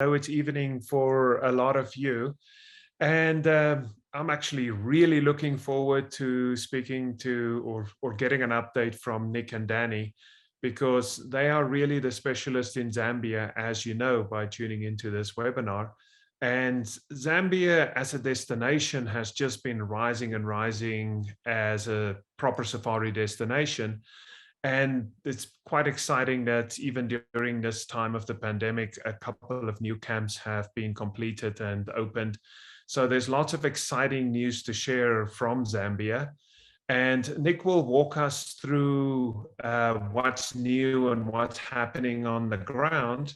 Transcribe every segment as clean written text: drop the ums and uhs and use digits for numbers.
know it's evening for a lot of you, and I'm actually really looking forward to speaking to or getting an update from Nick and Danny, because they are really the specialists in Zambia, as you know, by tuning into this webinar. And Zambia as a destination has just been rising and rising as a proper safari destination. And it's quite exciting that even during this time of the pandemic, a couple of new camps have been completed and opened. So there's lots of exciting news to share from Zambia. And Nick will walk us through what's new and what's happening on the ground.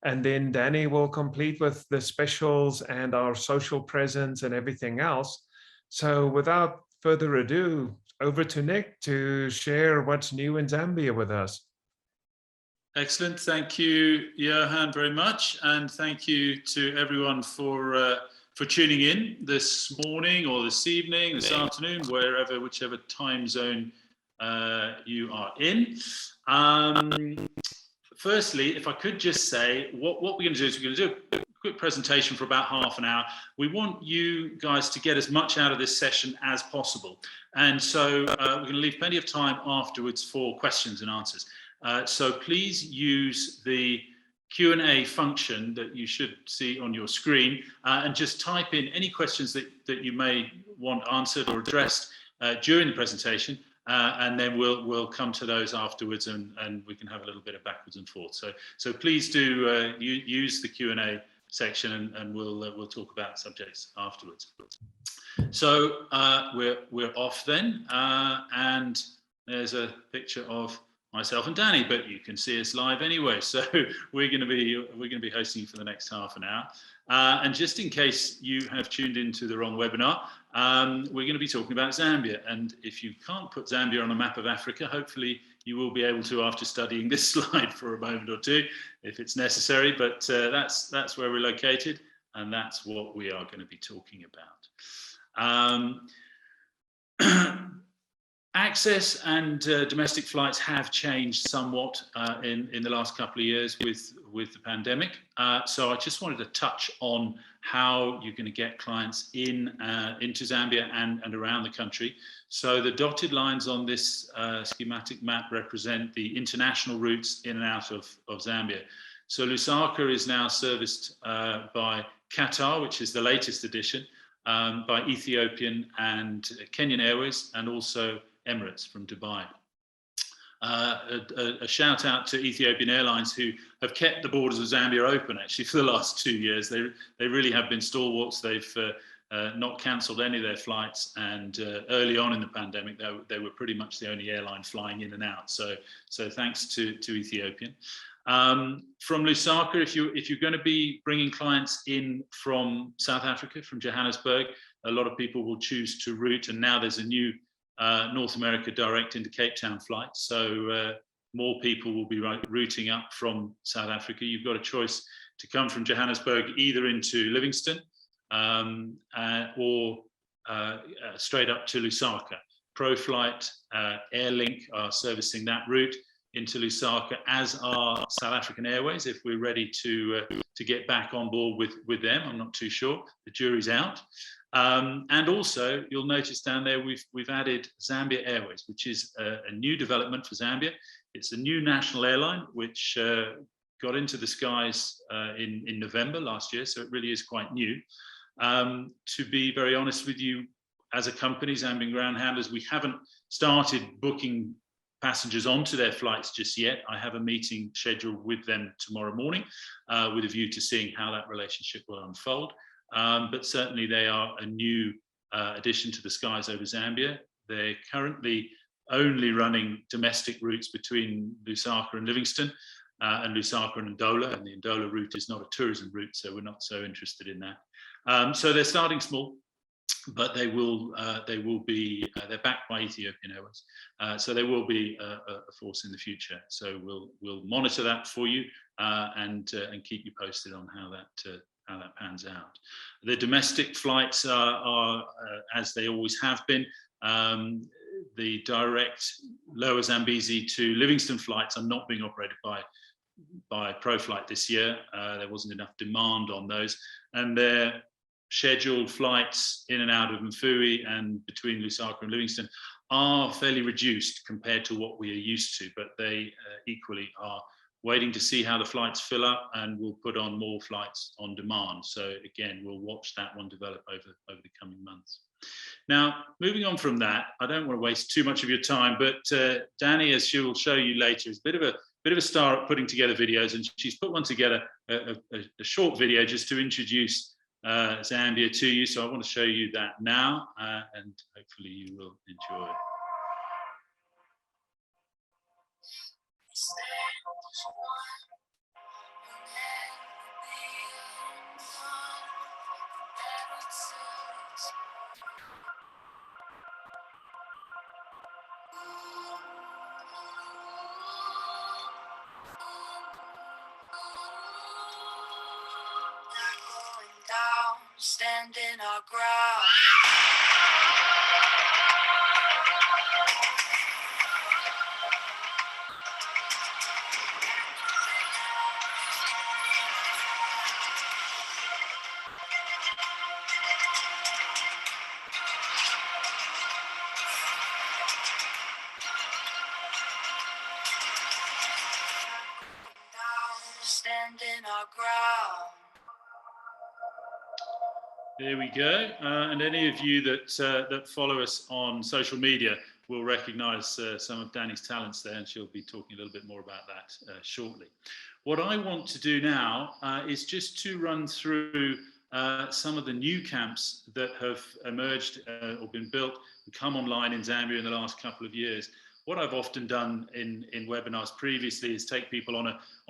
And then Danny will complete with the specials and our social presence and everything else. So without further ado, over to Nick to share what's new in Zambia with us. Excellent. Thank you, Johan, very much. And thank you to everyone for tuning in this morning or this evening, this afternoon, whichever time zone you are in. Firstly, if I could just say, what we're going to do is we're going to do a quick presentation for about half an hour. We want you guys to get as much out of this session as possible. And so we're going to leave plenty of time afterwards for questions and answers. So please use the Q&A function that you should see on your screen and just type in any questions that you may want answered or addressed during the presentation. And then we'll come to those afterwards, and we can have a little bit of backwards and forth. So please do use the Q&A section, and we'll talk about subjects afterwards. So we're off then, and there's a picture of myself and Danny, but you can see us live anyway. So we're going to be hosting for the next half an hour. And just in case you have tuned into the wrong webinar, we're going to be talking about Zambia. And if you can't put Zambia on a map of Africa, hopefully you will be able to after studying this slide for a moment or two, if it's necessary. But that's where we're located, and that's what we are going to be talking about. Access and domestic flights have changed somewhat in the last couple of years with the pandemic. So I just wanted to touch on how you're going to get clients into Zambia and around the country. So the dotted lines on this schematic map represent the international routes in and out of Zambia. So Lusaka is now serviced by Qatar, which is the latest addition, by Ethiopian and Kenyan Airways, and also Emirates from Dubai. A shout out to Ethiopian Airlines, who have kept the borders of Zambia open actually for the last 2 years. They really have been stalwarts. They've not cancelled any of their flights, and early on in the pandemic they were pretty much the only airline flying in and out. So thanks to Ethiopian. From Lusaka, if you're going to be bringing clients in from South Africa, from Johannesburg, a lot of people will choose to route, and now there's a new North America direct into Cape Town flight. So more people will be routing up from South Africa. You've got a choice to come from Johannesburg either into Livingston or straight up to Lusaka. ProFlight, Airlink are servicing that route into Lusaka, as are South African Airways, if we're ready to get back on board with them. I'm not too sure. The jury's out. And also, you'll notice down there we've added Zambia Airways, which is a new development for Zambia. It's a new national airline which got into the skies in November last year, so it really is quite new. To be very honest with you, as a company, Zambian Ground Handlers, we haven't started booking passengers onto their flights just yet. I have a meeting scheduled with them tomorrow morning with a view to seeing how that relationship will unfold. But certainly they are a new addition to the skies over Zambia. They're currently only running domestic routes between Lusaka and Livingston, and Lusaka and Ndola, and the Ndola route is not a tourism route, so we're not so interested in that. So they're starting small, but they will be they're backed by Ethiopian Airways, so they will be a force in the future. So we'll monitor that for you and keep you posted on how that pans out. The domestic flights are as they always have been. The direct Lower Zambezi to Livingston flights are not being operated by by ProFlight this year. There wasn't enough demand on those, and their scheduled flights in and out of Mfui and between Lusaka and Livingston are fairly reduced compared to what we are used to, but they equally are waiting to see how the flights fill up, and we'll put on more flights on demand. So again, we'll watch that one develop over the coming months. Now, moving on from that, I don't want to waste too much of your time, but Danny, as she will show you later, is a bit of a star at putting together videos, and she's put one together, a short video just to introduce Zambia to you. So I want to show you that now, and hopefully you will enjoy. Standing our ground. Standing our ground. There we go. And any of you that follow us on social media will recognise some of Danny's talents there, and she'll be talking a little bit more about that shortly. What I want to do now is just to run through some of the new camps that have emerged or been built and come online in Zambia in the last couple of years. What I've often done in webinars previously is take people on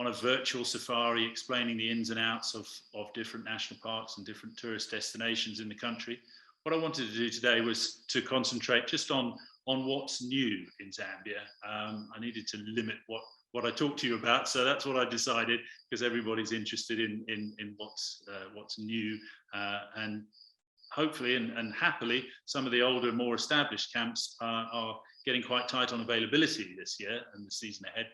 a virtual safari, explaining the ins and outs of different national parks and different tourist destinations in the country. What I wanted to do today was to concentrate just on what's new in Zambia. I needed to limit what I talked to you about, so that's what I decided, because everybody's interested in what's new, and hopefully and happily, some of the older, more established camps are getting quite tight on availability this year and the season ahead.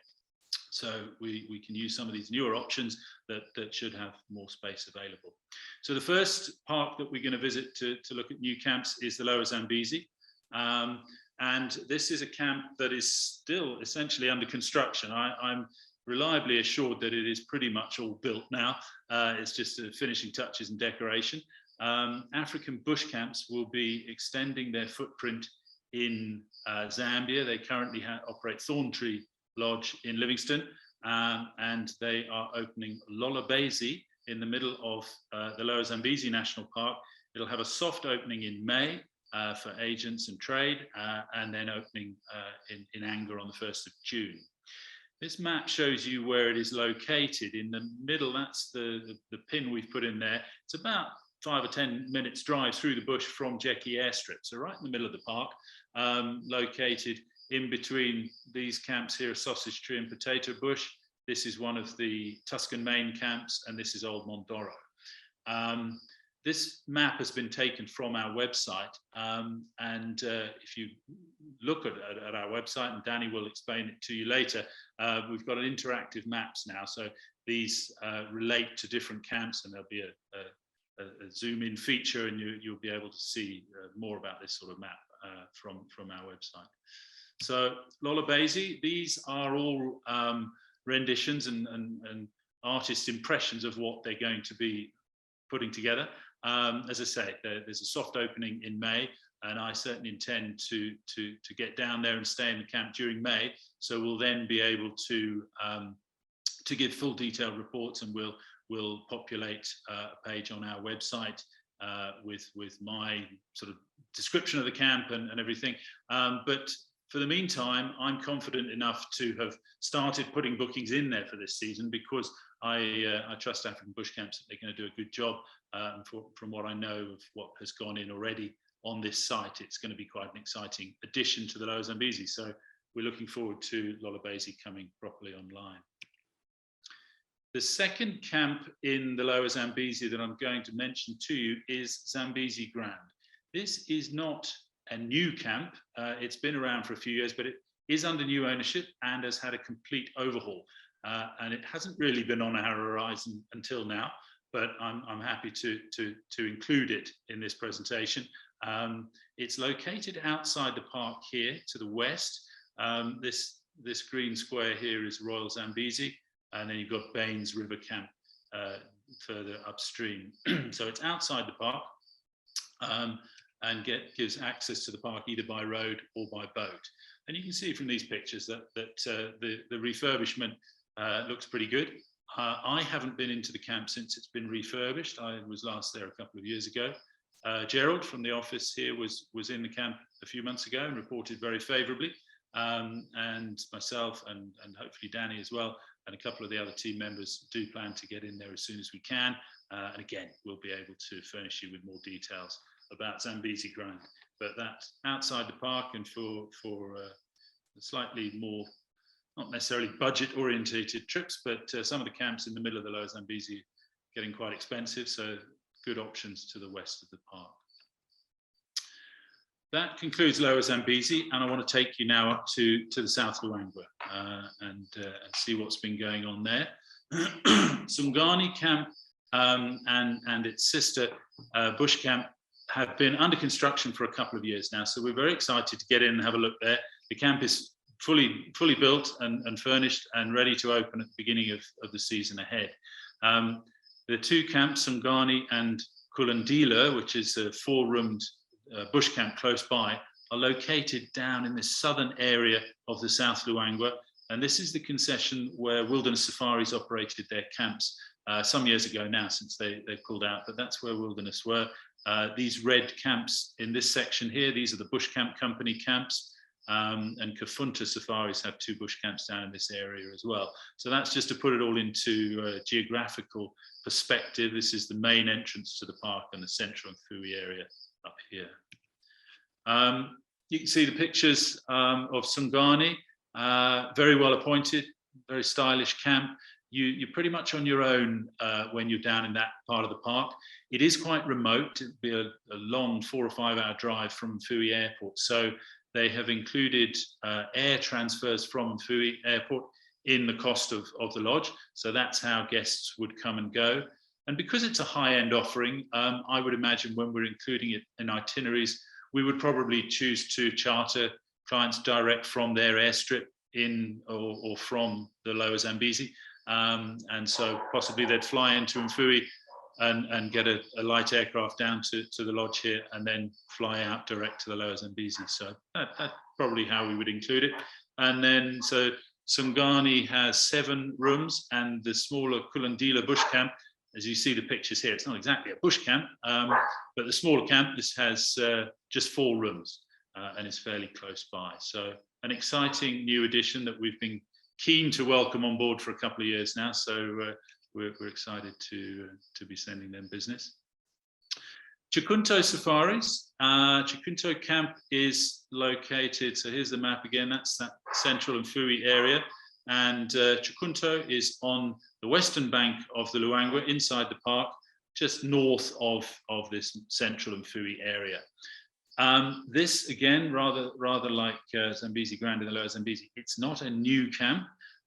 So we can use some of these newer options that should have more space available. So the first park that we're going to visit to look at new camps is the Lower Zambezi. And this is a camp that is still essentially under construction. I'm reliably assured that it is pretty much all built now. It's just finishing touches and decoration. African bush camps will be extending their footprint in Zambia. They currently operate Thorntree Lodge in Livingston, and they are opening Lolobezi in the middle of the Lower Zambezi National Park. It'll have a soft opening in May for agents and trade, and then opening in Anger on the 1st of June. This map shows you where it is located. In the middle, that's the pin we've put in there. It's about 5 or 10 minutes drive through the bush from Jeki Airstrip, so right in the middle of the park, located in between these camps here, Sausage Tree and Potato Bush. This is one of the Tuscan main camps, and this is Old Mondoro. This map has been taken from our website, and if you look at our website, and Danny will explain it to you later, we've got an interactive maps now, so these relate to different camps, and there'll be a zoom-in feature, and you'll be able to see more about this sort of map from our website. So Lolobezi, these are all renditions and artist impressions of what they're going to be putting together. As I say, there's a soft opening in May, and I certainly intend to get down there and stay in the camp during May. So we'll then be able to give full detailed reports, and we'll populate a page on our website with my sort of description of the camp and everything. But for the meantime, I'm confident enough to have started putting bookings in there for this season, because I trust African Bush Camps that they're going to do a good job. From what I know of what has gone in already on this site, it's going to be quite an exciting addition to the Lower Zambezi. So we're looking forward to Lolobezi coming properly online. The second camp in the Lower Zambezi that I'm going to mention to you is Zambezi Grand. This is not a new camp. It's been around for a few years, but it is under new ownership and has had a complete overhaul. and it hasn't really been on our horizon until now, but I'm happy to include it in this presentation. It's located outside the park here to the west. This green square here is Royal Zambezi, and then you've got Baines River Camp further upstream. So it's outside the park, and gives access to the park either by road or by boat. And you can see from these pictures that the refurbishment looks pretty good. I haven't been into the camp since it's been refurbished. I was last there a couple of years ago. Gerald from the office here was in the camp a few months ago and reported very favourably. And myself and hopefully Danny as well, and a couple of the other team members do plan to get in there as soon as we can. And again, we'll be able to furnish you with more details about Zambezi Grind. But that's outside the park, and for slightly more, not necessarily budget orientated trips, but some of the camps in the middle of the Lower Zambezi are getting quite expensive, so good options to the west of the park. That concludes Lower Zambezi, and I want to take you now up to the South Luangwa and see what's been going on there. Sungani Camp and its sister Bush Camp have been under construction for a couple of years now, so we're very excited to get in and have a look there. The camp is fully built and furnished and ready to open at the beginning of the season ahead. The two camps, Sungani and Kulandila, which is a 4-roomed bush camp close by, are located down in the southern area of the South Luangwa, and this is the concession where Wilderness Safaris operated their camps some years ago now, since they pulled out, but that's where Wilderness were. These red camps in this section here, these are the Bush Camp Company camps, and Kafunta Safaris have 2 bush camps down in this area as well. So that's just to put it all into geographical perspective. This is the main entrance to the park and the central Mfui area up here. You can see the pictures of Sungani, very well appointed, very stylish camp. You're pretty much on your own when you're down in that part of the park. It is quite remote. It'd be a long 4 or 5 hour drive from Mfui Airport. So they have included air transfers from Mfui Airport in the cost of the lodge. So that's how guests would come and go. And because it's a high-end offering, I would imagine when we're including it in itineraries, we would probably choose to charter clients direct from their airstrip in or from the Lower Zambezi. And so possibly they'd fly into Mfui and get a light aircraft down to the lodge here and then fly out direct to the Lower Zambezi. So that's probably how we would include it. And then, so Sungani has 7 rooms, and the smaller Kulandila bush camp, as you see the pictures here, it's not exactly a bush camp, but the smaller camp, this has just 4 rooms and is fairly close by. So an exciting new addition that we've been keen to welcome on board for a couple of years now. So we're excited to be sending them business. Chikunto Safaris. Chikunto Camp is located, so here's the map again, that's that central Mfui area. And Chikunto is on the western bank of the Luangwa, inside the park, just north of this central Mfui area. This, again, rather like Zambezi Grand in the Lower Zambezi, it's not a new camp.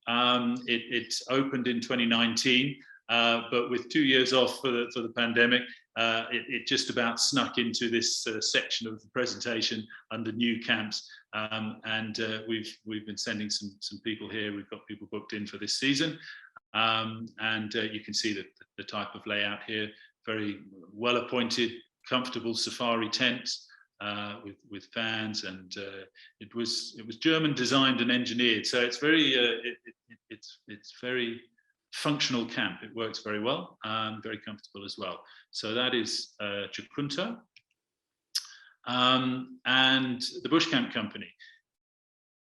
It opened in 2019, but with 2 years off for the pandemic, it just about snuck into this section of the presentation under new camps. And we've been sending some people here. We've got people booked in for this season. And you can see the type of layout here, very well appointed, comfortable safari tents with fans, and it was German designed and engineered. So it's very it's very functional camp. It works very well, very comfortable as well. So that is Chikunto. And the Bush Camp Company.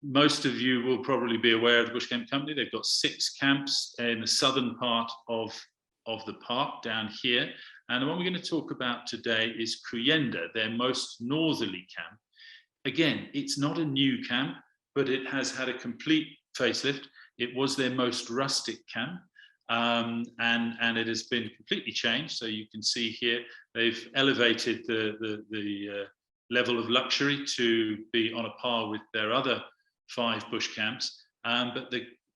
Most of you will probably be aware of the Bush Camp Company. They've got 6 camps in the southern part of the park down here. And the one we're going to talk about today is Kuyenda, their most northerly camp. Again, it's not a new camp, but it has had a complete facelift. It was their most rustic camp, and it has been completely changed. So you can see here, they've elevated the level of luxury to be on a par with their other 5 bush camps. But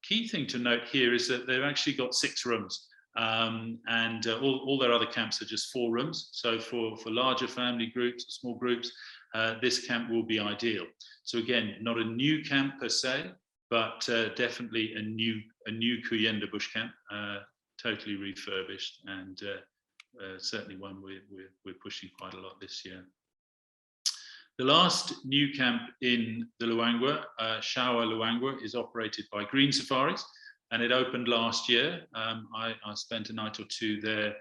key thing to note here is that they've actually got 6 rooms, and all their other camps are just 4 rooms. So for larger family groups, small groups, this camp will be ideal. So again, not a new camp per se, but definitely a new Kuyenda bush camp, totally refurbished, and certainly one we're pushing quite a lot this year. The last new camp in the Luangwa, Shawa Luangwa, is operated by Green Safaris, and it opened last year. I spent a night or 2 there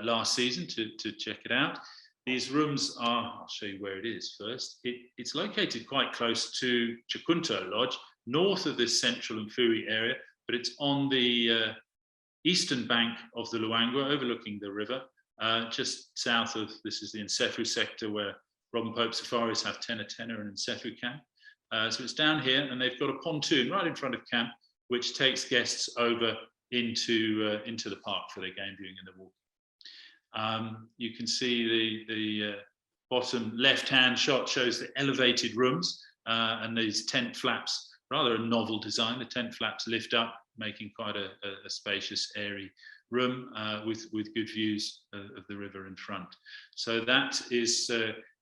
last season to check it out. These rooms are, I'll show you where it is first. It's located quite close to Chikunto Lodge, north of this central Mfui area, but it's on the eastern bank of the Luangwa, overlooking the river, just south of, this is the Nsefu sector, where Robin Pope Safaris have Tena Tena and Nsefu camp. So it's down here, and they've got a pontoon right in front of camp, which takes guests over into the park for their game viewing and the walking. You can see the bottom left-hand shot shows the elevated rooms, and these tent flaps, rather a novel design. The tent flaps lift up, making quite a spacious, airy room with good views of the river in front. So that is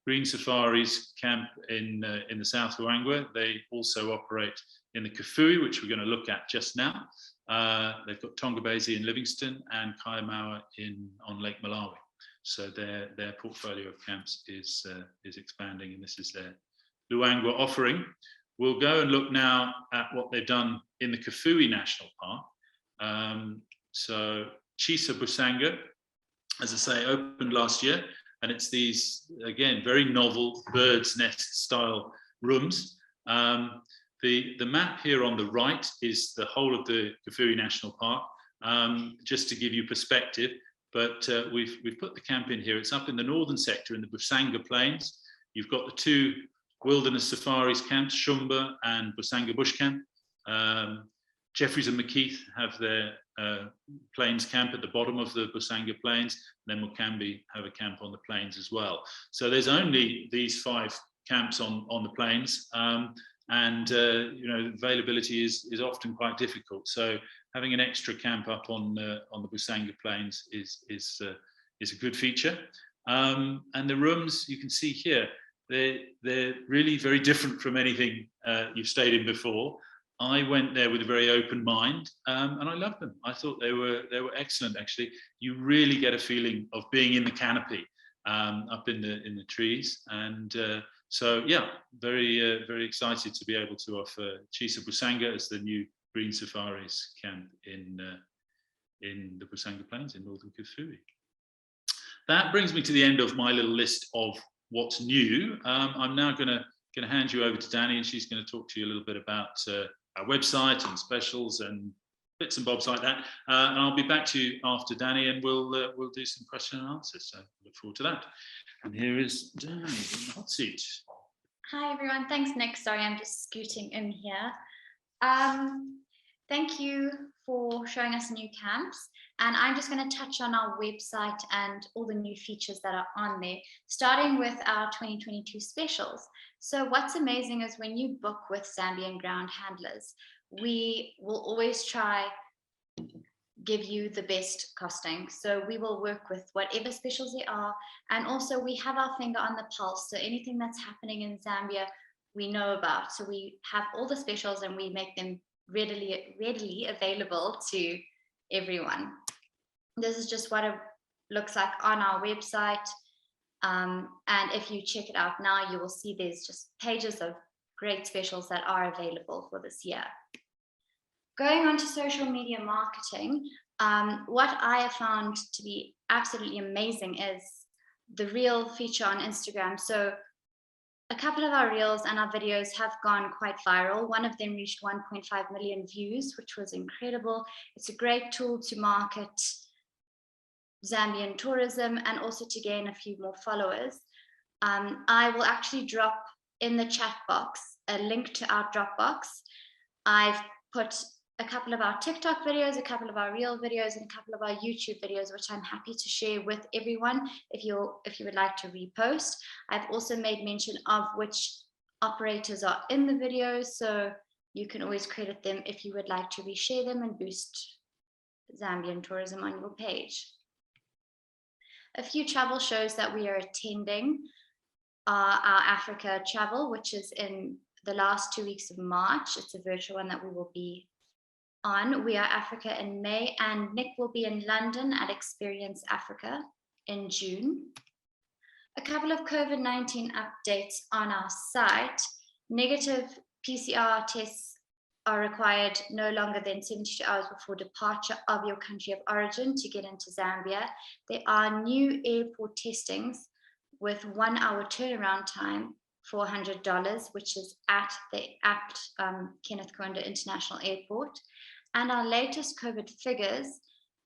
Green Safaris camp in the South Luangwa. They also operate in the Kafui, which we're going to look at just now. They've got Tongabezi in Livingston and Kaiamaua on Lake Malawi. So their portfolio of camps is expanding, and this is their Luangwa offering. We'll go and look now at what they've done in the Kafui National Park. So Chisa Busanga, as I say, opened last year, and it's these, again, very novel bird's nest style rooms. The map here on the right is the whole of the Kafui National Park, just to give you perspective, but we've put the camp in here. It's up in the northern sector in the Busanga Plains. You've got the 2 wilderness safaris camps, Shumba and Busanga Bush Camp. Jeffreys and McKeith have their plains camp at the bottom of the Busanga Plains, and then Mukambi have a camp on the plains as well. So there's only these 5 camps on the plains, and you know, availability is often quite difficult. So having an extra camp up on the Busanga Plains is a good feature. And the rooms you can see here, they're really very different from anything you've stayed in before. I went there with a very open mind, and I loved them. I thought they were excellent. Actually, you really get a feeling of being in the canopy, up in the trees, and so yeah, very excited to be able to offer Chisa Busanga as the new Green Safaris camp in the Busanga Plains in northern Kafui. That brings me to the end of my little list of what's new. I'm now going to hand you over to Danny, and she's going to talk to you a little bit about our website and specials and bits and bobs like that. And I'll be back to you after Danny, and we'll do some question and answers. So look forward to that. And here is Danny in the hot seat. Hi everyone. Thanks, Nick. Sorry, I'm just scooting in here. Thank you for showing us new camps. And I'm just going to touch on our website and all the new features that are on there, starting with our 2022 specials. So what's amazing is when you book with Zambian ground handlers, we will always try give you the best costing. So we will work with whatever specials there are. And also we have our finger on the pulse. So anything that's happening in Zambia, we know about. So we have all the specials and we make them readily available to everyone. This is just what it looks like on our website. And if you check it out now, you will see there's just pages of great specials that are available for this year. Going on to social media marketing, what I have found to be absolutely amazing is the reel feature on Instagram. So a couple of our reels and our videos have gone quite viral. One of them reached 1.5 million views, which was incredible. It's a great tool to market Zambian tourism and also to gain a few more followers. I will actually drop in the chat box a link to our Dropbox. I've put a couple of our TikTok videos, a couple of our Reel videos, and a couple of our YouTube videos, which I'm happy to share with everyone if you would like to repost. I've also made mention of which operators are in the videos. So you can always credit them if you would like to reshare them and boost Zambian tourism on your page. A few travel shows that we are attending are our Africa travel, which is in the last 2 weeks of March. It's a virtual one that we will be on. We are Africa in May, and Nick will be in London at Experience Africa in June. A couple of COVID-19 updates on our site. Negative PCR tests are required no longer than 72 hours before departure of your country of origin to get into Zambia. There are new airport testings with 1 hour turnaround time for $100, which is at the Kenneth Kaunda International Airport. And our latest COVID figures,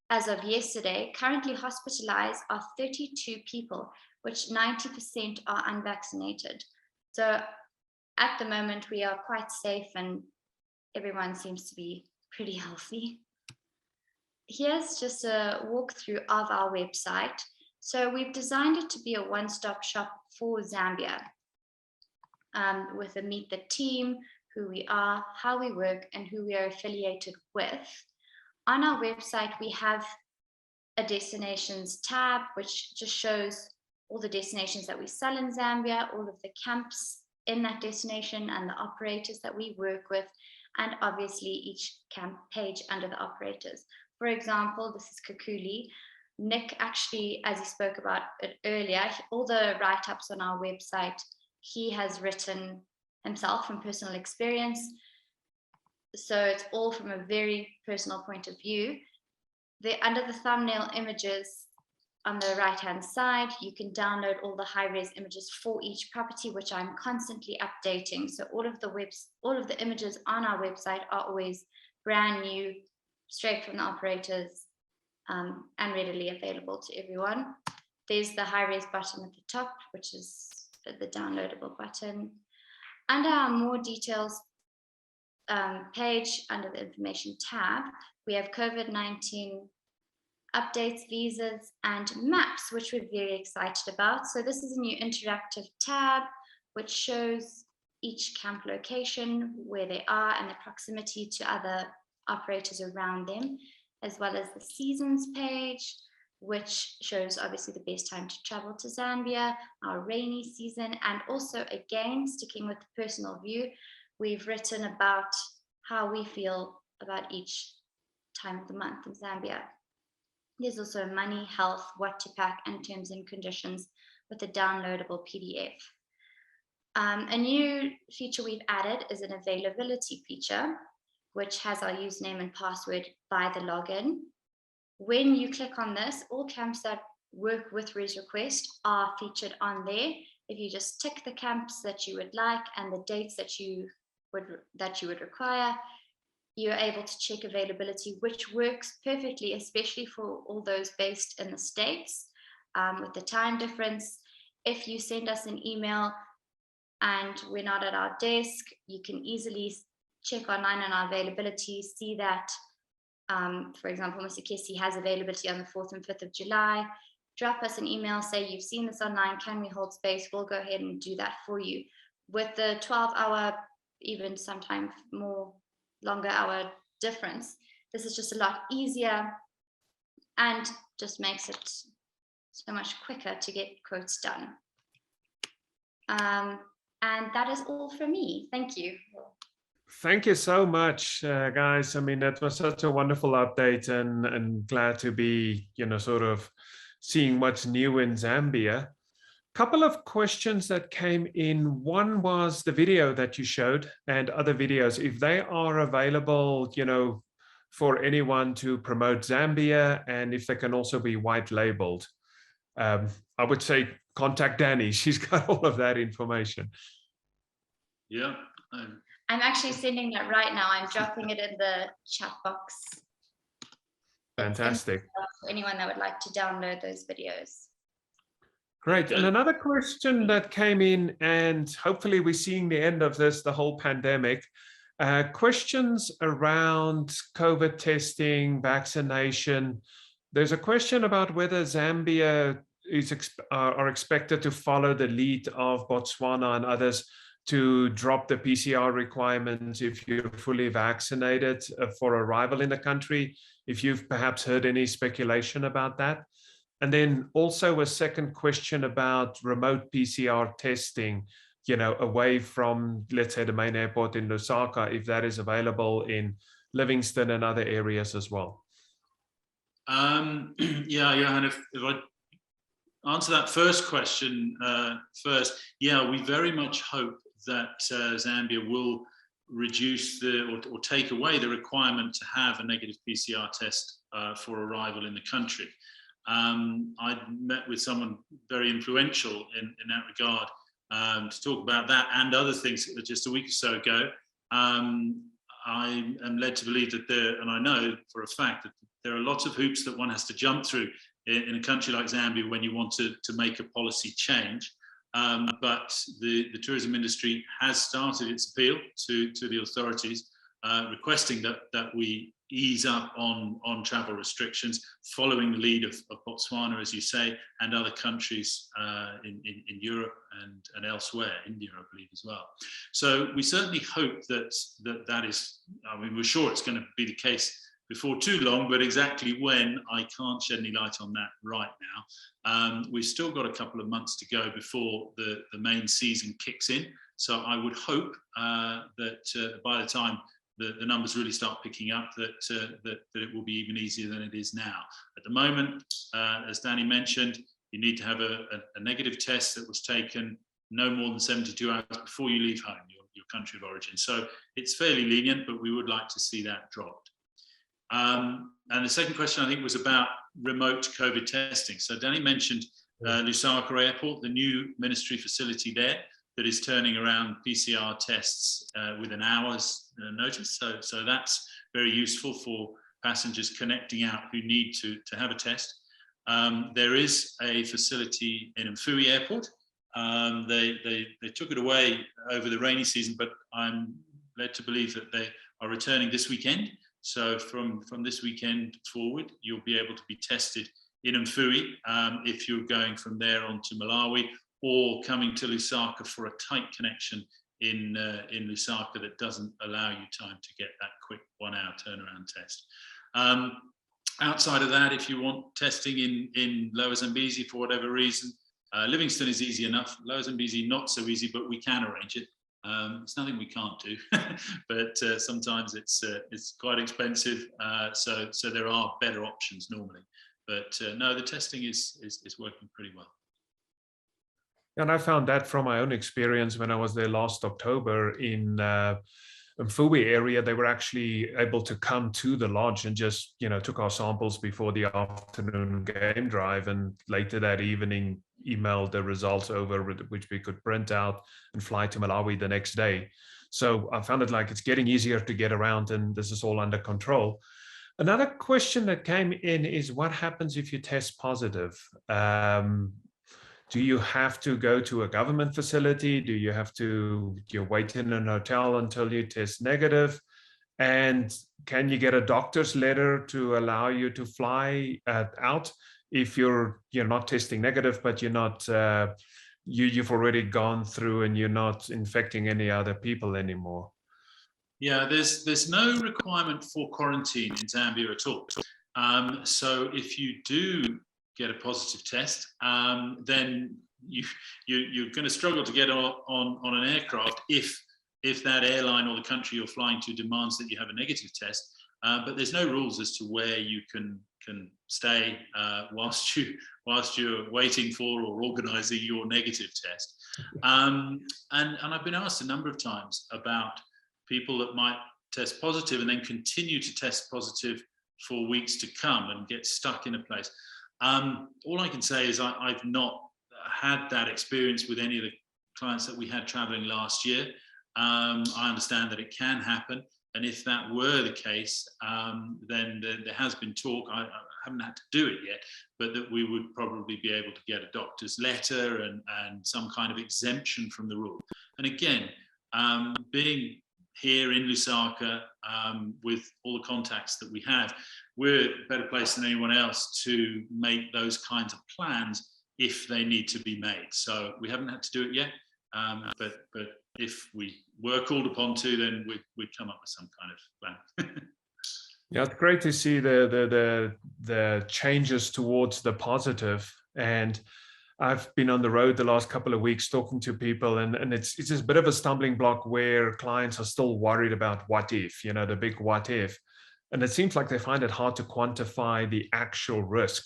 as of yesterday, currently hospitalized are 32 people, which 90% are unvaccinated. So at the moment, we are quite safe and everyone seems to be pretty healthy. Here's just a walkthrough of our website. So we've designed it to be a one-stop shop for Zambia, with a meet the team, who we are, how we work, and who we are affiliated with. On our website, we have a destinations tab, which just shows all the destinations that we sell in Zambia, all of the camps in that destination and the operators that we work with, and obviously each camp page under the operators. For example, this is Kukuli. Nick actually, as he spoke about it earlier, all the write-ups on our website, he has written himself from personal experience. So it's all from a very personal point of view. Under the thumbnail images on the right-hand side, you can download all the high-res images for each property, which I'm constantly updating. So all of the images on our website are always brand new, straight from the operators, and readily available to everyone. There's the high-res button at the top, which is the downloadable button. Under our more details page, under the information tab, we have COVID-19 updates, visas, and maps, which we're very excited about. So this is a new interactive tab, which shows each camp location, where they are, and the proximity to other operators around them, as well as the seasons page, which shows obviously the best time to travel to Zambia, our rainy season, and also, again, sticking with the personal view, we've written about how we feel about each time of the month in Zambia. There's also money, health, what to pack, and terms and conditions with a downloadable PDF. A new feature we've added is an availability feature, which has our username and password by the login. When you click on this, all camps that work with Res Request are featured on there. If you just tick the camps that you would like and the dates that you would require, you're able to check availability, which works perfectly, especially for all those based in the States with the time difference. If you send us an email and we're not at our desk, you can easily check online on our availability, see that, for example, Mr. Kessie has availability on the 4th and 5th of July. Drop us an email, say you've seen this online, can we hold space? We'll go ahead and do that for you. With the 12-hour, even sometimes more longer hour difference, this is just a lot easier and just makes it so much quicker to get quotes done. And that is all for me. Thank you. Thank you so much, guys. I mean, that was such a wonderful update, and glad to be, sort of seeing what's new in Zambia. Couple of questions that came in. One was the video that you showed and other videos, if they are available, for anyone to promote Zambia, and if they can also be white labeled. I would say contact Danny. She's got all of that information. Yeah. I'm actually sending that right now. I'm dropping it in the chat box. Fantastic. For anyone that would like to download those videos. Great. And another question that came in, and hopefully we're seeing the end of this, the whole pandemic, questions around COVID testing, vaccination. There's a question about whether Zambia are expected to follow the lead of Botswana and others to drop the PCR requirements if you're fully vaccinated for arrival in the country. If you've perhaps heard any speculation about that. And then also a second question about remote PCR testing, away from, let's say, the main airport in Lusaka, if that is available in Livingston and other areas as well. Yeah, Johan, if I answer that first question first, yeah, we very much hope that Zambia will reduce or take away the requirement to have a negative PCR test for arrival in the country. I met with someone very influential in that regard to talk about that and other things just a week or so ago. I am led to believe that and I know for a fact that there are lots of hoops that one has to jump through in a country like Zambia when you want to make a policy change. But the tourism industry has started its appeal to the authorities, requesting that we ease up on travel restrictions, following the lead of Botswana, as you say, and other countries in Europe and elsewhere, India, I believe, as well. So we certainly hope that is, I mean, we're sure it's going to be the case before too long, but exactly when, I can't shed any light on that right now. We've still got a couple of months to go before the main season kicks in. So I would hope that by the time the numbers really start picking up, that it will be even easier than it is now. At the moment, as Danny mentioned, you need to have a negative test that was taken no more than 72 hours before you leave home, your country of origin. So it's fairly lenient, but we would like to see that dropped. And the second question, I think, was about remote COVID testing. So Danny mentioned Lusaka Airport, the new ministry facility there that is turning around PCR tests with an hour's notice. So that's very useful for passengers connecting out who need to have a test. There is a facility in Mfui Airport. They took it away over the rainy season, but I'm led to believe that they are returning this weekend. So from this weekend forward, you'll be able to be tested in Mfui if you're going from there on to Malawi, or coming to Lusaka for a tight connection in Lusaka that doesn't allow you time to get that quick 1 hour turnaround test. Outside of that, if you want testing in Lower Zambezi for whatever reason, Livingston is easy enough. Lower Zambezi not so easy, but we can arrange it. It's nothing we can't do, but sometimes it's quite expensive. So there are better options normally. But no, the testing is working pretty well. And I found that from my own experience when I was there last October in Mfui area. They were actually able to come to the lodge and just, took our samples before the afternoon game drive, and later that evening emailed the results over, which we could print out and fly to Malawi the next day. So I found it like it's getting easier to get around, and this is all under control. Another question that came in is, what happens if you test positive? Do you have to go to a government facility? Do you have to wait in an hotel until you test negative? And can you get a doctor's letter to allow you to fly out if you're not testing negative, but you're not you've already gone through and you're not infecting any other people anymore? Yeah, there's no requirement for quarantine in Zambia at all. So if you do get a positive test, then you're going to struggle to get on an aircraft if that airline or the country you're flying to demands that you have a negative test. But there's no rules as to where you can stay whilst you're waiting for or organising your negative test. And I've been asked a number of times about people that might test positive and then continue to test positive for weeks to come and get stuck in a place. All I can say is I've not had that experience with any of the clients that we had traveling last year. I understand that it can happen, and if that were the case, then there has been talk, I haven't had to do it yet, but that we would probably be able to get a doctor's letter and some kind of exemption from the rule. And again, being here in Lusaka, with all the contacts that we have, we're better placed than anyone else to make those kinds of plans if they need to be made. So we haven't had to do it yet, But if we were called upon to, then we'd come up with some kind of plan. Yeah, it's great to see the changes towards the positive. And I've been on the road the last couple of weeks talking to people, and it's just a bit of a stumbling block where clients are still worried about what if, the big what if. And it seems like they find it hard to quantify the actual risk.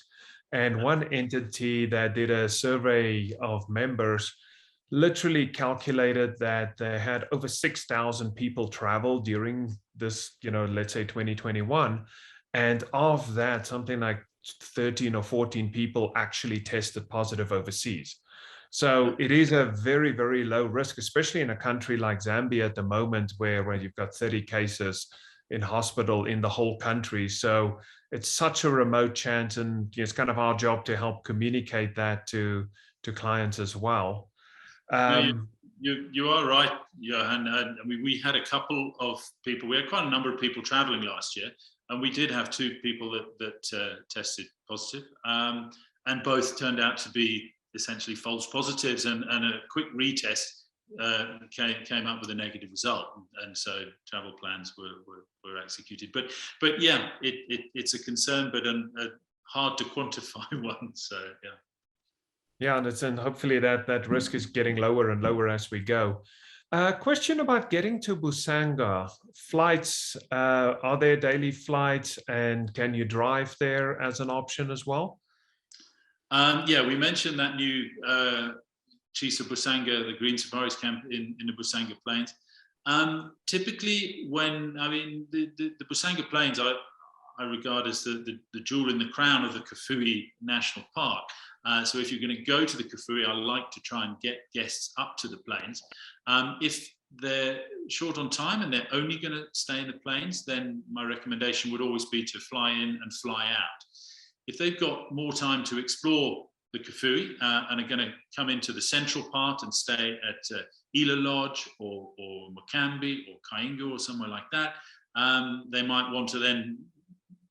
And one entity that did a survey of members literally calculated that they had over 6,000 people travel during this, let's say 2021. And of that, something like 13 or 14 people actually tested positive overseas. So it is a very, very low risk, especially in a country like Zambia at the moment, where you've got 30 cases in hospital in the whole country. So it's such a remote chance, and it's kind of our job to help communicate that to clients as well. No, you are right, Johan. I mean, we had a couple of people. We had quite a number of people traveling last year, and we did have 2 people that tested positive, and both turned out to be essentially false positives. And a quick retest came up with a negative result, and so travel plans were executed. But yeah, it's a concern, but a hard to quantify one. So yeah. Yeah, and hopefully that risk is getting lower and lower as we go. Question about getting to Busanga. Flights, are there daily flights, and can you drive there as an option as well? Yeah, we mentioned that new Chisa Busanga, the Green Safaris camp in the Busanga Plains. Typically, the Busanga Plains, I regard as the jewel in the crown of the Kafue National Park. So if you're going to go to the Kafue, I like to try and get guests up to the plains. If they're short on time and they're only going to stay in the plains, then my recommendation would always be to fly in and fly out. If they've got more time to explore the Kafue and are going to come into the central part and stay at Ila Lodge or Mokambi or Kainga or somewhere like that, they might want to then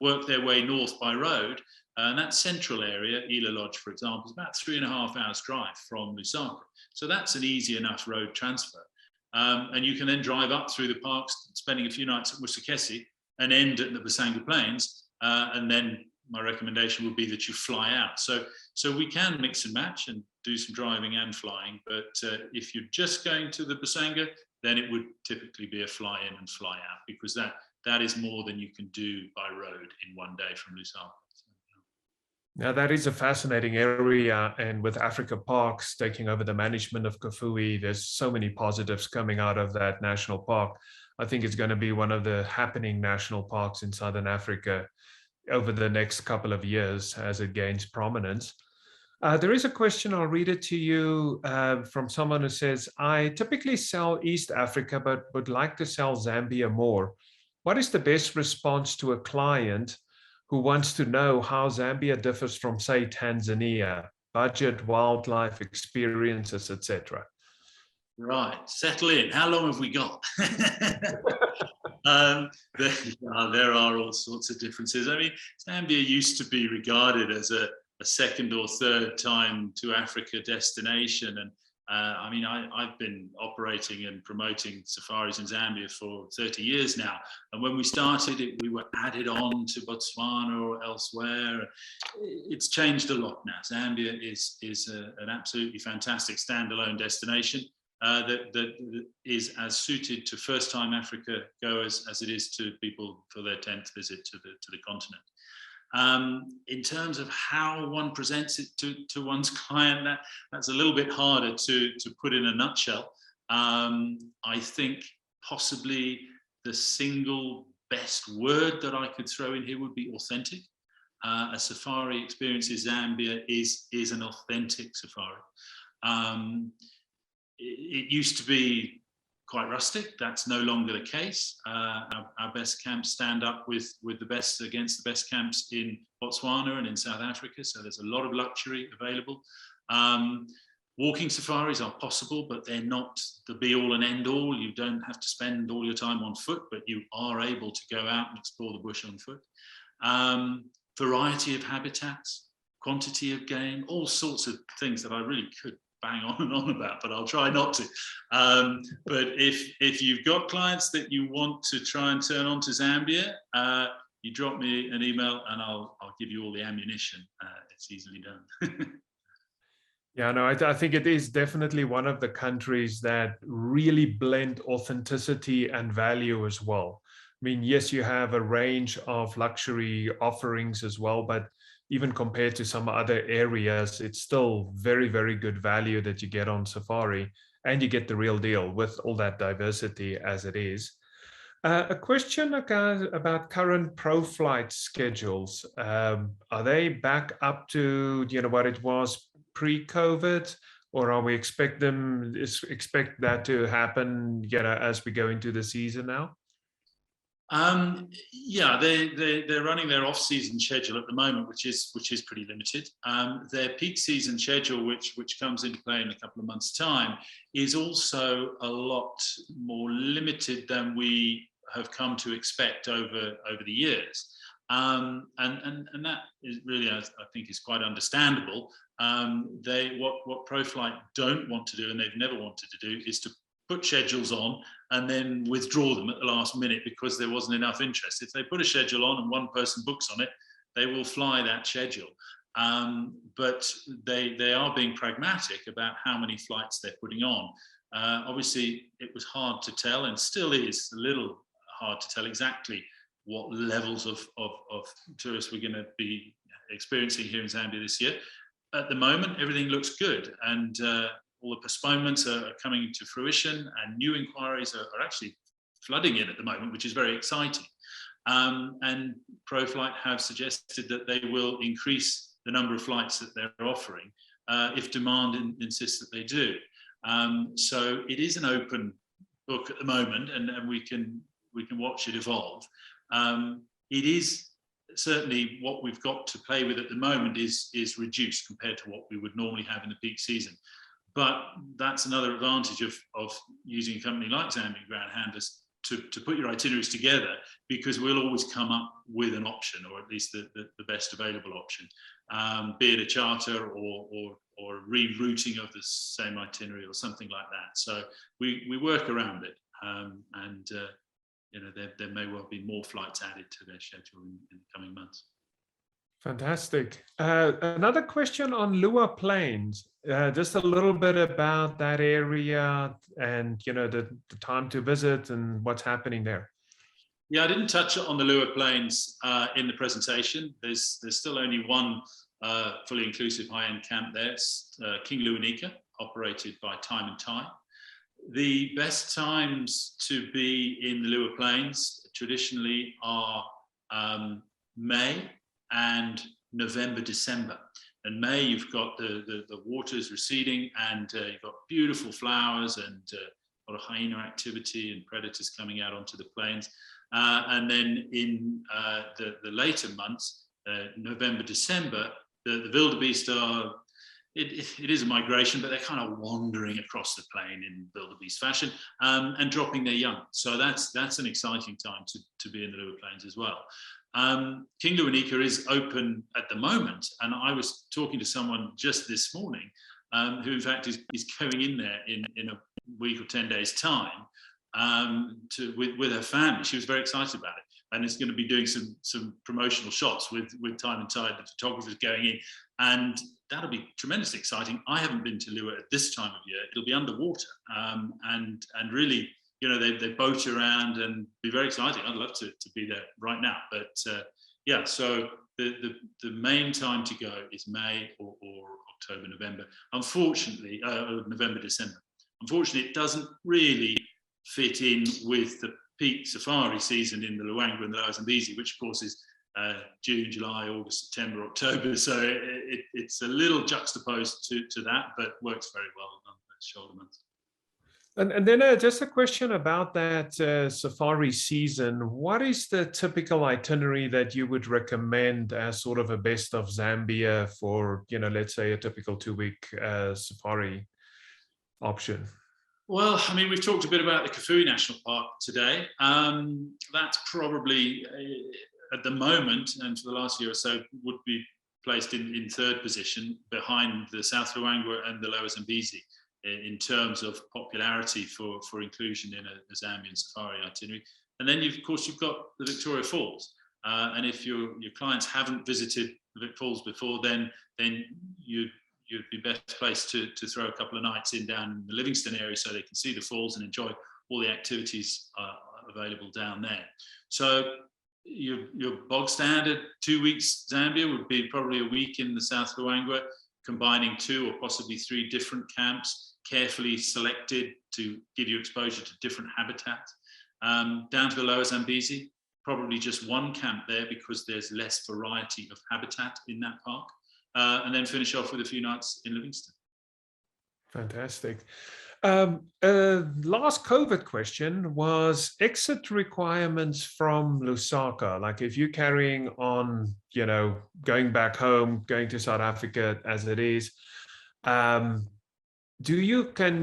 work their way north by road. And that central area, Ila Lodge, for example, is about 3.5 hours drive from Lusaka. So that's an easy enough road transfer. And you can then drive up through the parks, spending a few nights at Musikesi and end at the Busanga Plains. And then my recommendation would be that you fly out. So we can mix and match and do some driving and flying. But if you're just going to the Busanga, then it would typically be a fly in and fly out, because that is more than you can do by road in one day from Lusaka. Now, that is a fascinating area, and with Africa Parks taking over the management of Kafue, there's so many positives coming out of that national park. I think it's going to be one of the happening national parks in Southern Africa over the next couple of years as it gains prominence. There is a question, I'll read it to you, from someone who says, I typically sell East Africa, but would like to sell Zambia more. What is the best response to a client who wants to know how Zambia differs from, say, Tanzania? Budget, wildlife, experiences, etc. Right, settle in. How long have we got? There are all sorts of differences. I mean, Zambia used to be regarded as a second or third time to Africa destination. And I've been operating and promoting safaris in Zambia for 30 years now. And when we started it, we were added on to Botswana or elsewhere. It's changed a lot now. Zambia is an absolutely fantastic standalone destination that is as suited to first-time Africa goers as it is to people for their 10th visit to the continent. In terms of how one presents it to one's client, that's a little bit harder to put in a nutshell. I think possibly the single best word that I could throw in here would be authentic. A safari experience in Zambia is an authentic safari. It used to be quite rustic. That's no longer the case. Our best camps stand up with the best against the best camps in Botswana and in South Africa. So there's a lot of luxury available. Walking safaris are possible, but they're not the be all and end all. You don't have to spend all your time on foot, but you are able to go out and explore the bush on foot. Variety of habitats, quantity of game, all sorts of things that I really could bang on and on about, but I'll try not to. But if you've got clients that you want to try and turn on to Zambia, you drop me an email and I'll give you all the ammunition. It's easily done. Yeah, no, I think it is definitely one of the countries that really blend authenticity and value as well. I mean, yes, you have a range of luxury offerings as well, but even compared to some other areas, it's still very, very good value that you get on safari, and you get the real deal with all that diversity as it is. A question about current pro-flight schedules. Are they back up to what it was pre-COVID, or are we expect that to happen as we go into the season now? Yeah, they're running their off-season schedule at the moment, which is pretty limited. Their peak season schedule, which comes into play in a couple of months' time, is also a lot more limited than we have come to expect over the years. And that is really, I think, is quite understandable. What ProFlight don't want to do, and they've never wanted to do, is to put schedules on and then withdraw them at the last minute because there wasn't enough interest. If they put a schedule on and one person books on it, they will fly that schedule. But they are being pragmatic about how many flights they're putting on. Obviously, it was hard to tell, and still is a little hard to tell exactly what levels of tourists we're going to be experiencing here in Zambia this year. At the moment, everything looks good, and all the postponements are coming to fruition, and new inquiries are actually flooding in at the moment, which is very exciting. And ProFlight have suggested that they will increase the number of flights that they're offering if demand insists that they do. So it is an open book at the moment, and we can watch it evolve. It is certainly what we've got to play with at the moment is reduced compared to what we would normally have in the peak season. But that's another advantage of using a company like Zambian Ground Handlers to put your itineraries together, because we'll always come up with an option, or at least the best available option, be it a charter or rerouting of the same itinerary or something like that. So we work around it, and there may well be more flights added to their schedule in the coming months. Fantastic. Another question on Lua Plains. Just a little bit about that area and the time to visit and what's happening there. Yeah, I didn't touch on the Lua Plains in the presentation. There's still only one fully inclusive high-end camp there. It's King Luanika, operated by Time and Tide. The best times to be in the Lua Plains traditionally are May and November, December. And May, you've got the waters receding, and you've got beautiful flowers and a lot of hyena activity and predators coming out onto the plains. And then in the later months, November, December, the wildebeest are, it is a migration, but they're kind of wandering across the plain in wildebeest fashion and dropping their young. So that's an exciting time to be in the Lua Plains as well. King Luanika is open at the moment, and I was talking to someone just this morning who in fact is going in there in a week or 10 days time with her family. She was very excited about it, and is going to be doing some promotional shots with Time and Tide, the photographers going in, and that'll be tremendously exciting. I haven't been to Lua at this time of year. It'll be underwater, and really, they boat around and be very exciting. I'd love to be there right now, but yeah. So the main time to go is May or October, November. Unfortunately, November, December. Unfortunately, it doesn't really fit in with the peak safari season in the Luangwa and the Lower Zambezi, which of course is June, July, August, September, October. So it's a little juxtaposed to that, but works very well on the shoulder months. And then just a question about that safari season. What is the typical itinerary that you would recommend as sort of a best of Zambia for, let's say a typical 2-week safari option? Well, I mean, we've talked a bit about the Kafue National Park today. That's probably, at the moment, and for the last year or so, would be placed in third position behind the South Luangwa and the Lower Zambezi in terms of popularity for inclusion in a Zambian safari itinerary. And then, of course, you've got the Victoria Falls. And if your clients haven't visited the Vic Falls before, then you'd be best placed to throw a couple of nights down in the Livingston area so they can see the falls and enjoy all the activities available down there. So your bog standard 2 weeks Zambia would be probably a week in the South Luangwa, combining 2 or possibly 3 different camps, carefully selected to give you exposure to different habitats. Down to the Lower Zambezi, probably just 1 camp there because there's less variety of habitat in that park. And then finish off with a few nights in Livingston. Fantastic. Last COVID question was exit requirements from Lusaka. Like if you're carrying on, going back home, going to South Africa as it is, can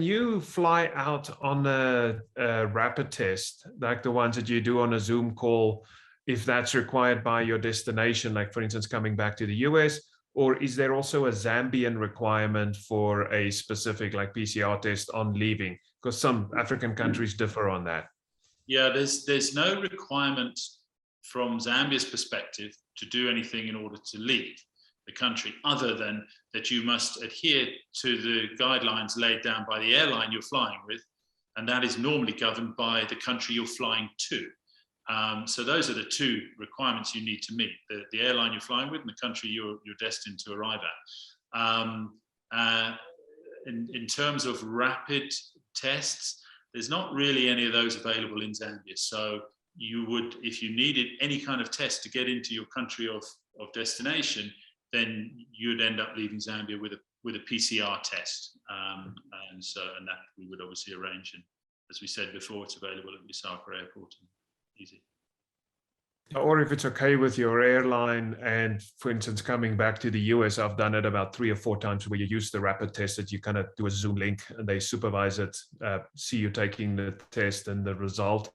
you fly out on a rapid test, like the ones that you do on a Zoom call, if that's required by your destination, like for instance, coming back to the US? Or is there also a Zambian requirement for a specific like PCR test on leaving? Because some African countries differ on that. Yeah, there's no requirement from Zambia's perspective to do anything in order to leave the country, other than that you must adhere to the guidelines laid down by the airline you're flying with, and that is normally governed by the country you're flying to. So those are the 2 requirements you need to meet: the airline you're flying with and the country you're destined to arrive at. In terms of rapid tests, there's not really any of those available in Zambia. So you would, if you needed any kind of test to get into your country of destination, then you'd end up leaving Zambia with a PCR test, and that we would obviously arrange. And as we said before, it's available at Lusaka Airport. Easy. Or if it's okay with your airline, and for instance, coming back to the US, I've done it about 3 or 4 times where you use the rapid test that you kind of do a Zoom link and they supervise it, see you taking the test and the result,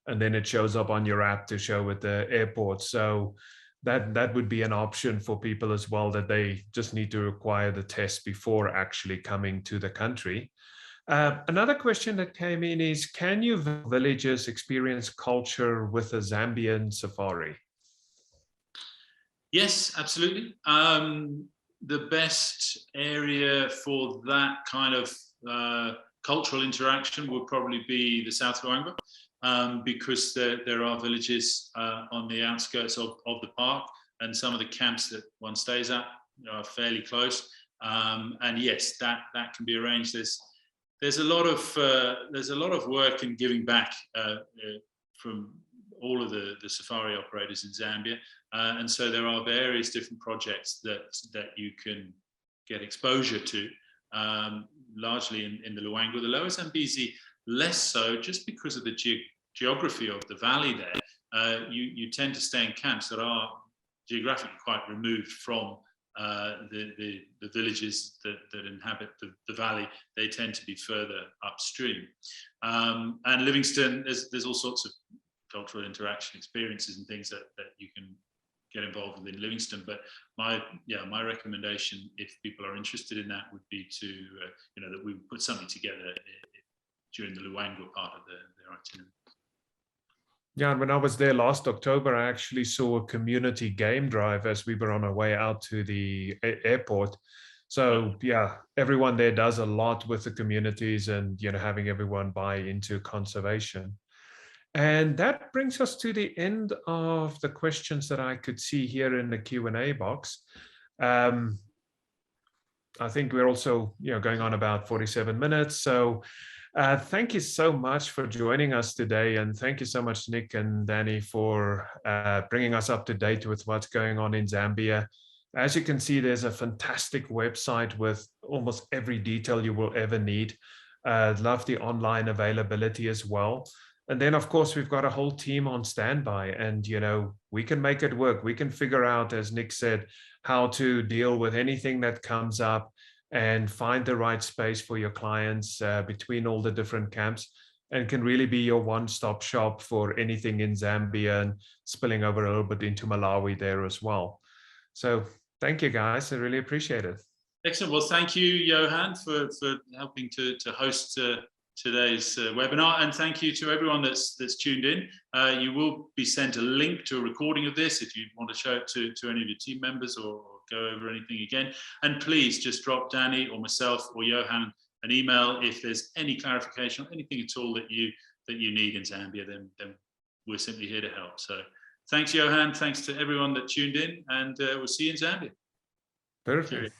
and then it shows up on your app to show at the airport. So that would be an option for people as well, that they just need to require the test before actually coming to the country. Another question that came in is, can you villagers experience culture with a Zambian safari? Yes, absolutely. The best area for that kind of cultural interaction would probably be the South Luangwa, because there are villages on the outskirts of the park, and some of the camps that one stays at are fairly close. And yes, that can be arranged. There's a lot of work in giving back from all of the safari operators in Zambia, and so there are various different projects that you can get exposure to, largely in the Luangwa. The Lower Zambezi less so, just because of the geography of the valley there. You tend to stay in camps that are geographically quite removed from the villages that inhabit the valley. They tend to be further upstream. And Livingston, there's all sorts of cultural interaction experiences and things that you can get involved with in Livingston. But my recommendation, if people are interested in that, would be to that we put something together during the Luangwa part of their itinerary. Yeah, and when I was there last October, I actually saw a community game drive as we were on our way out to the airport. So yeah, everyone there does a lot with the communities, and having everyone buy into conservation. And that brings us to the end of the questions that I could see here in the Q&A box. I think we're also going on about 47 minutes. So thank you so much for joining us today. And thank you so much, Nick and Danny, for bringing us up to date with what's going on in Zambia. As you can see, there's a fantastic website with almost every detail you will ever need. Love the online availability as well. And then, of course, we've got a whole team on standby, and, we can make it work. We can figure out, as Nick said, how to deal with anything that comes up and find the right space for your clients between all the different camps, and can really be your one-stop shop for anything in Zambia, and spilling over a little bit into Malawi there as well. So Thank you, guys. I really appreciate it. Excellent. Well, thank you, Johan, for helping to host today's webinar, and thank you to everyone that's tuned in. You will be sent a link to a recording of this if you want to show it to any of your team members or go over anything again. And please just drop Danny or myself or Johan an email if there's any clarification or anything at all that you need in Zambia. Then we're simply here to help. So thanks, Johan. Thanks to everyone that tuned in, and we'll see you in Zambia. Perfect.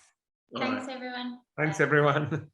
All Thanks, right. everyone. Thanks, Bye. everyone.